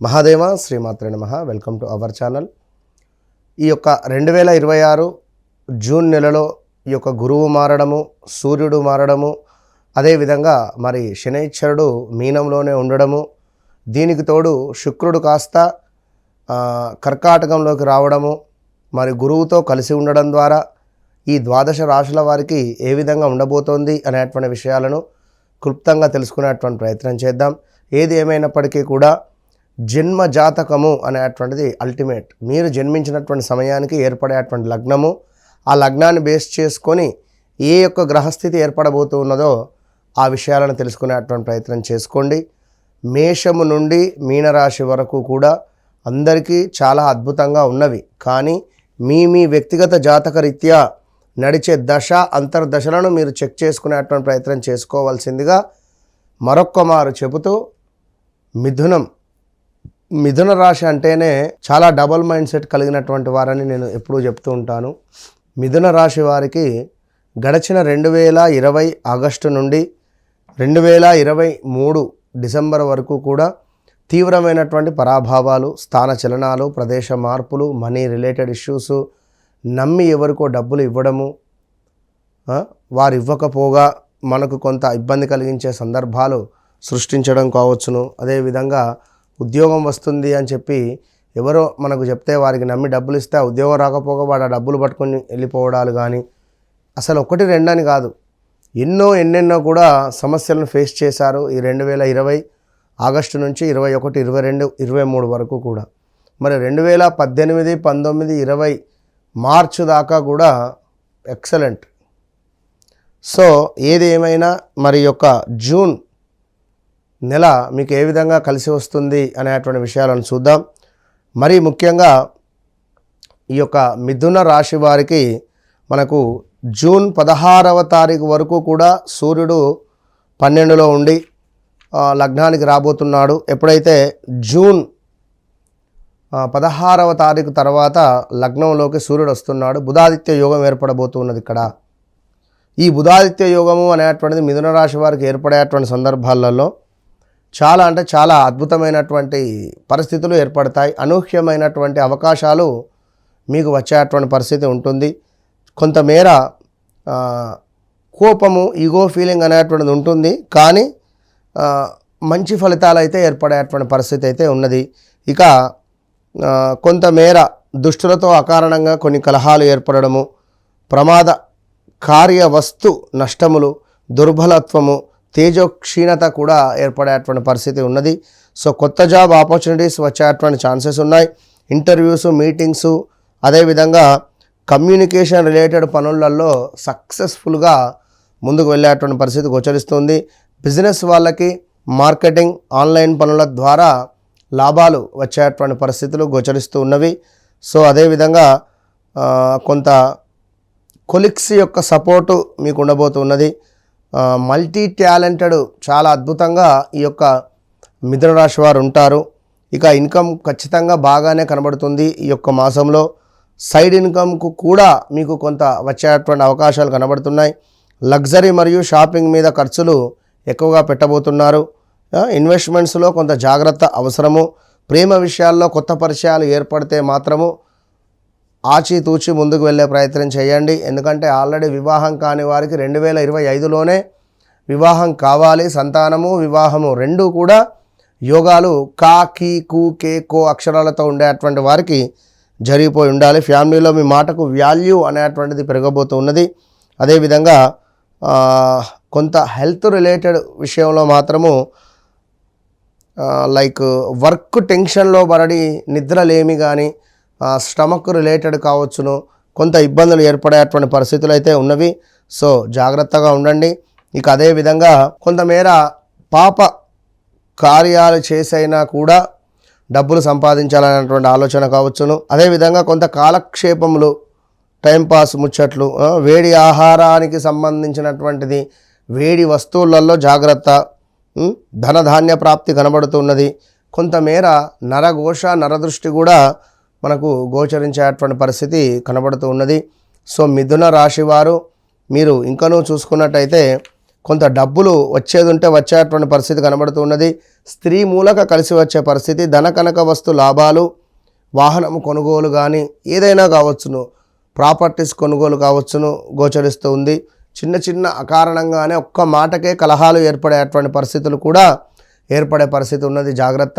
మహాదేవ శ్రీమాత్రే నమః. Welcome to our channel. ఈ యొక్క 2026 జూన్ నెలలో ఈ యొక్క గురువు మారడము, సూర్యుడు మారడము, అదేవిధంగా మరి శనైశ్వరుడు మీనంలోనే ఉండడము, దీనికి తోడు శుక్రుడు కాస్త కర్కాటకంలోకి రావడము, మరి గురువుతో కలిసి ఉండడం ద్వారా ఈ ద్వాదశ రాశుల వారికి ఏ విధంగా ఉండబోతోంది అనేటువంటి విషయాలను క్లుప్తంగా తెలుసుకునేటువంటి ప్రయత్నం చేద్దాం. ఏది ఏమైనప్పటికీ కూడా జన్మ జాతకము అనేటువంటిది అల్టిమేట్. మీరు జన్మించినటువంటి సమయానికి ఏర్పడేటువంటి లగ్నము, ఆ లగ్నాన్ని బేస్ చేసుకొని ఏ యొక్క గ్రహస్థితి ఏర్పడబోతున్నదో ఆ విషయాలను తెలుసుకునేటువంటి ప్రయత్నం చేసుకోండి. మేషము నుండి మీనరాశి వరకు కూడా అందరికీ చాలా అద్భుతంగా ఉన్నవి. కానీ మీ వ్యక్తిగత జాతక రీత్యా నడిచే దశ అంతర్దశలను మీరు చెక్ చేసుకునేటువంటి ప్రయత్నం చేసుకోవాల్సిందిగా మరొక్క మారు చెబుతూ, మిథున రాశి అంటేనే చాలా డబల్ మైండ్ సెట్ కలిగినటువంటి వారని నేను ఎప్పుడూ చెప్తూ ఉంటాను. మిథున రాశి వారికి గడిచిన 2020 ఆగస్టు నుండి 2023 డిసెంబర్ వరకు కూడా తీవ్రమైనటువంటి పరాభావాలు, స్థాన చలనాలు, ప్రదేశ మార్పులు, మనీ రిలేటెడ్ ఇష్యూస్, నమ్మి ఎవరికో డబ్బులు ఇవ్వడము, వారు ఇవ్వకపోగా మనకు కొంత ఇబ్బంది కలిగించే సందర్భాలు సృష్టించడం కావచ్చును. అదేవిధంగా ఉద్యోగం వస్తుంది అని చెప్పి ఎవరో మనకు చెప్తే వారికి నమ్మి డబ్బులు ఇస్తే ఆ ఉద్యోగం రాకపోగా వాడు ఆ డబ్బులు పట్టుకొని వెళ్ళిపోవడాలు కానీ, అసలు ఒకటి రెండని కాదు, ఎన్నెన్నో కూడా సమస్యలను ఫేస్ చేశారు ఈ 2020 ఆగస్టు నుంచి 21, 22, 23 వరకు కూడా. మరి 2018, 19, 20 మార్చి దాకా కూడా ఎక్సలెంట్. సో ఏది ఏమైనా మరి యొక్క జూన్ నెల మీకు ఏ విధంగా కలిసి వస్తుంది అనేటువంటి విషయాలను చూద్దాం. మరి ముఖ్యంగా ఈ యొక్క మిథున రాశి వారికి మనకు జూన్ 16వ తారీఖు వరకు కూడా సూర్యుడు 12లో ఉండి లగ్నానికి రాబోతున్నాడు. ఎప్పుడైతే జూన్ 16వ తారీఖు తర్వాత లగ్నంలోకి సూర్యుడు వస్తున్నాడు, బుధాదిత్య యోగం ఏర్పడబోతున్నది. ఇక్కడ ఈ బుధాదిత్య యోగము అనేటువంటిది మిథున రాశి వారికి ఏర్పడేటువంటి సందర్భాలలో చాలా అద్భుతమైనటువంటి పరిస్థితులు ఏర్పడతాయి. అనూహ్యమైనటువంటి అవకాశాలు మీకు వచ్చేటువంటి పరిస్థితి ఉంటుంది. కొంతమేర కోపము, ఈగో ఫీలింగ్ అనేటువంటిది ఉంటుంది. కానీ మంచి ఫలితాలు అయితే ఏర్పడేటువంటి పరిస్థితి అయితే ఉన్నది. ఇక కొంతమేర దుష్టులతో అకారణంగా కొన్ని కలహాలు ఏర్పడము, ప్రమాద కార్య వస్తు నష్టములు, దుర్బలత్వము, తేజోక్షీణత కూడా ఏర్పడేటువంటి పరిస్థితి ఉన్నది. సో కొత్త జాబ్ ఆపర్చునిటీస్ వచ్చేటువంటి ఛాన్సెస్ ఉన్నాయి. ఇంటర్వ్యూస్, మీటింగ్స్, అదేవిధంగా కమ్యూనికేషన్ రిలేటెడ్ పనులలో సక్సెస్ఫుల్గా ముందుకు వెళ్ళేటువంటి పరిస్థితి గోచరిస్తుంది. బిజినెస్ వాళ్ళకి మార్కెటింగ్, ఆన్లైన్ పనుల ద్వారా లాభాలు వచ్చేటువంటి పరిస్థితులు గోచరిస్తూ ఉన్నవి. సో అదేవిధంగా కొంత కొలిక్స్ యొక్క సపోర్టు మీకు ఉండబోతున్నది. మల్టీ టాలెంటెడ్ చాలా అద్భుతంగా ఈ యొక్క మిథున రాశి వారు ఉంటారు. ఇక ఇన్కమ్ ఖచ్చితంగా బాగానే కనబడుతుంది. ఈ యొక్క మాసంలో సైడ్ ఇన్కమ్కు కూడా మీకు కొంత వచ్చేటువంటి అవకాశాలు కనబడుతున్నాయి. లగ్జరీ మరియు షాపింగ్ మీద ఖర్చులు ఎక్కువగా పెట్టబోతున్నారు. ఇన్వెస్ట్మెంట్స్లో కొంత జాగ్రత్త అవసరము. ప్రేమ విషయాల్లో కొత్త పరిచయాలు ఏర్పడితే మాత్రము ఆచితూచి ముందుకు వెళ్ళే ప్రయత్నం చేయండి. ఎందుకంటే ఆల్రెడీ వివాహం కాని వారికి 2025లోనే వివాహం కావాలి. సంతానము, వివాహము రెండూ కూడా యోగాలు కా, కీ, కు, కే, కో అక్షరాలతో ఉండేటువంటి వారికి జరిగిపోయి ఉండాలి. ఫ్యామిలీలో మీ మాటకు వాల్యూ అనేటువంటిది పెరగబోతూ ఉన్నది. అదేవిధంగా కొంత హెల్త్ రిలేటెడ్ విషయంలో మాత్రము లైక్ వర్క్ టెన్షన్లో పడి నిద్రలేమి కానీ, స్టమక్ రిలేటెడ్ కావచ్చును, కొంత ఇబ్బందులు ఏర్పడేటువంటి పరిస్థితులు అయితే ఉన్నవి. సో జాగ్రత్తగా ఉండండి. ఇక అదేవిధంగా కొంతమేర పాప కార్యాలు చేసైనా కూడా డబ్బులు సంపాదించాలనేటువంటి ఆలోచన కావచ్చును. అదేవిధంగా కొంత కాలక్షేపములు, టైంపాస్ ముచ్చట్లు, వేడి ఆహారానికి సంబంధించినటువంటిది, వేడి వస్తువులలో జాగ్రత్త, ధనధాన్య ప్రాప్తి కనబడుతున్నది. కొంతమేర నరఘోష, నరదృష్టి కూడా మనకు గోచరించేటువంటి పరిస్థితి కనబడుతూ ఉన్నది. సో మిథున రాశి వారు మీరు ఇంకనూ చూసుకున్నట్టయితే కొంత డబ్బులు వచ్చేది ఉంటే వచ్చేటువంటి పరిస్థితి కనబడుతున్నది. స్త్రీ మూలక కలిసి వచ్చే పరిస్థితి, ధన కనక వస్తు లాభాలు, వాహనం కొనుగోలు కానీ ఏదైనా కావచ్చును, ప్రాపర్టీస్ కొనుగోలు కావచ్చును గోచరిస్తూ ఉంది. చిన్న చిన్న అకారణంగానే ఒక్క మాటకే కలహాలు ఏర్పడేటువంటి పరిస్థితులు కూడా ఏర్పడే పరిస్థితి ఉన్నది. జాగ్రత్త.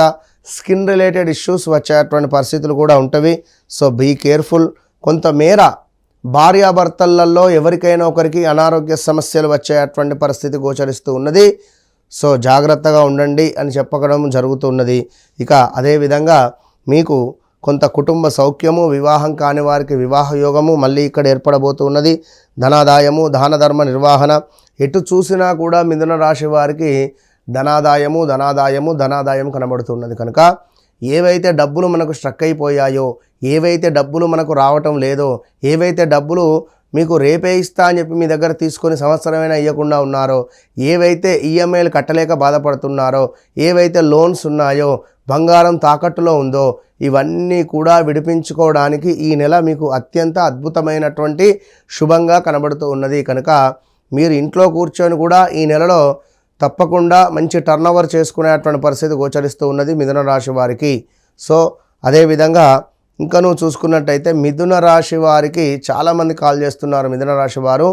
స్కిన్ రిలేటెడ్ ఇష్యూస్ వచ్చేటువంటి పరిస్థితులు కూడా ఉంటవి. So be careful. కొంతమేర భార్యాభర్తలలో ఎవరికైనా ఒకరికి అనారోగ్య సమస్యలు వచ్చేటువంటి పరిస్థితి గోచరిస్తూ ఉన్నది. సో జాగ్రత్తగా ఉండండి అని చెప్పడం జరుగుతున్నది. ఇక అదేవిధంగా మీకు కొంత కుటుంబ సౌఖ్యము, వివాహం కాని వారికి వివాహ యోగము మళ్ళీ ఇక్కడ ఏర్పడబోతున్నది. ధనాదాయము, దాన ధర్మ నిర్వహణ, ఎటు చూసినా కూడా మిథున రాశి వారికి ధనాదాయం కనబడుతున్నది. కనుక ఏవైతే డబ్బులు మనకు స్ట్రక్ అయిపోయాయో, ఏవైతే డబ్బులు మనకు రావటం లేదో, ఏవైతే డబ్బులు మీకు రేపే ఇస్తా అని చెప్పి మీ దగ్గర తీసుకొని సంవత్సరమైనా ఇవ్వకుండా ఉన్నారో, ఏవైతే ఈఎంఐలు కట్టలేక బాధపడుతున్నారో, ఏవైతే లోన్స్ ఉన్నాయో, బంగారం తాకట్టులో ఉందో, ఇవన్నీ కూడా విడిపించుకోవడానికి ఈ నెల మీకు అత్యంత అద్భుతమైనటువంటి శుభంగా కనబడుతూ ఉన్నది. కనుక మీరు ఇంట్లో కూర్చొని కూడా ఈ నెలలో తప్పకుండా మంచి టర్నోవర్ చేసుకునేటువంటి పరిస్థితి గోచరిస్తూ ఉన్నది మిథున రాశి వారికి. సో అదేవిధంగా ఇంకా నువ్వు చూసుకున్నట్టయితే మిథున రాశి వారికి చాలామంది కాల్ చేస్తున్నారు. మిథున రాశి వారు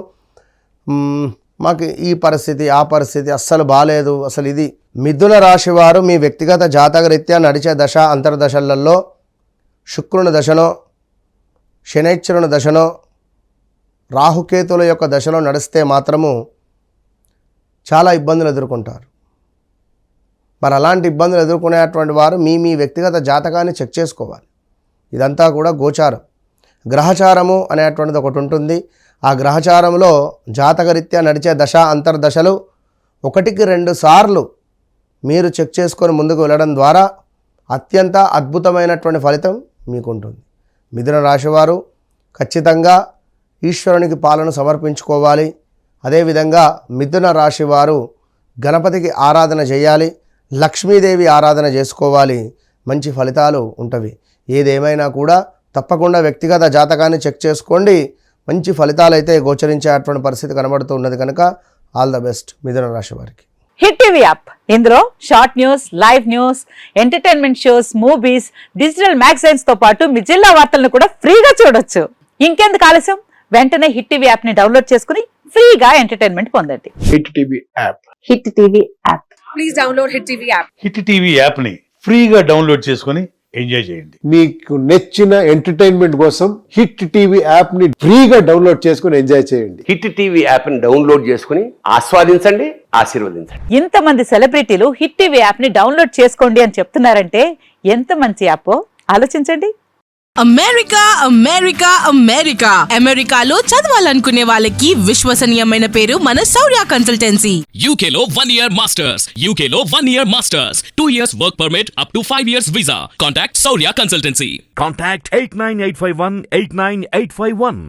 మాకు ఈ పరిస్థితి ఆ పరిస్థితి అస్సలు బాగాలేదు, అసలు ఇది. మిథున రాశి వారు మీ వ్యక్తిగత జాతక రీత్యా నడిచే దశ అంతర్దశలలో శుక్రుని దశనో, శనైశ్వరుని దశనో, రాహుకేతుల యొక్క దశలో నడిస్తే మాత్రము చాలా ఇబ్బందులు ఎదుర్కొంటారు. మరి అలాంటి ఇబ్బందులు ఎదుర్కొనేటువంటి వారు మీ వ్యక్తిగత జాతకాన్ని చెక్ చేసుకోవాలి. ఇదంతా కూడా గోచారం, గ్రహచారము అనేటువంటిది ఒకటి ఉంటుంది. ఆ గ్రహచారంలో జాతకరీత్యా నడిచే దశ అంతర్దశలు 1-2 సార్లు మీరు చెక్ చేసుకొని ముందుకు వెళ్ళడం ద్వారా అత్యంత అద్భుతమైనటువంటి ఫలితం మీకు ఉంటుంది. మిథున రాశివారు ఖచ్చితంగా ఈశ్వరునికి పాలన సమర్పించుకోవాలి. అదేవిధంగా మిథున రాశివారు గణపతికి ఆరాధన చేయాలి, లక్ష్మీదేవి ఆరాధన చేసుకోవాలి. మంచి ఫలితాలు ఉంటవి. ఏదేమైనా కూడా తప్పకుండా వ్యక్తిగత జాతకాన్ని చెక్ చేసుకోండి. మంచి ఫలితాలు అయితే గోచరించేటువంటి పరిస్థితి కనబడుతున్నది. కనుక ఆల్ ద బెస్ట్ మిథున రాశి వారికి. హిట్ టీవీ యాప్, ఇందులో short news, live news, entertainment shows, movies, digital magazines తో పాటు మీ జిల్లా వార్తలను కూడా ఫ్రీగా చూడొచ్చు. ఇంకెందుకు ఆలస్యం, వెంటనే హిట్ టీవీ యాప్ ని డౌన్లోడ్ చేసుకుని ఫ్రీగా ఎంటర్టైన్మెంట్ పొందండి. Hit TV app. Hit TV app. Please download hit TV app. Hit TV app ని ఫ్రీగా డౌన్లోడ్ చేసుకొని ఎంజాయ్ చేయండి. మీకు నచ్చిన ఎంటర్టైన్మెంట్ కోసం హిట్ టీవీ యాప్ ని ఫ్రీగా డౌన్లోడ్ చేసుకుని ఎంజాయ్ చేయండి. హిట్ టీవీ యాప్ ని డౌన్లోడ్ చేసుకుని ఆస్వాదించండి, ఆశీర్వదించండి. ఇంతమంది సెలబ్రిటీలు హిట్ టీవీ యాప్ ని డౌన్లోడ్ చేసుకోండి అని చెప్తున్నారంటే ఎంత మంచి యాప్ ఆలోచించండి. అమెరికా అమెరికా అమెరికా అమెరికాలో చదవాలనుకునే వాళ్ళకి విశ్వసనీయమైన పేరు మన శౌర్య కన్సల్టెన్సీ. UK లో 1 year masters, UK లో 1 year masters, 2 years work permit up to 5 years visa. Contact Saurya Consultancy. Contact 89851 89851.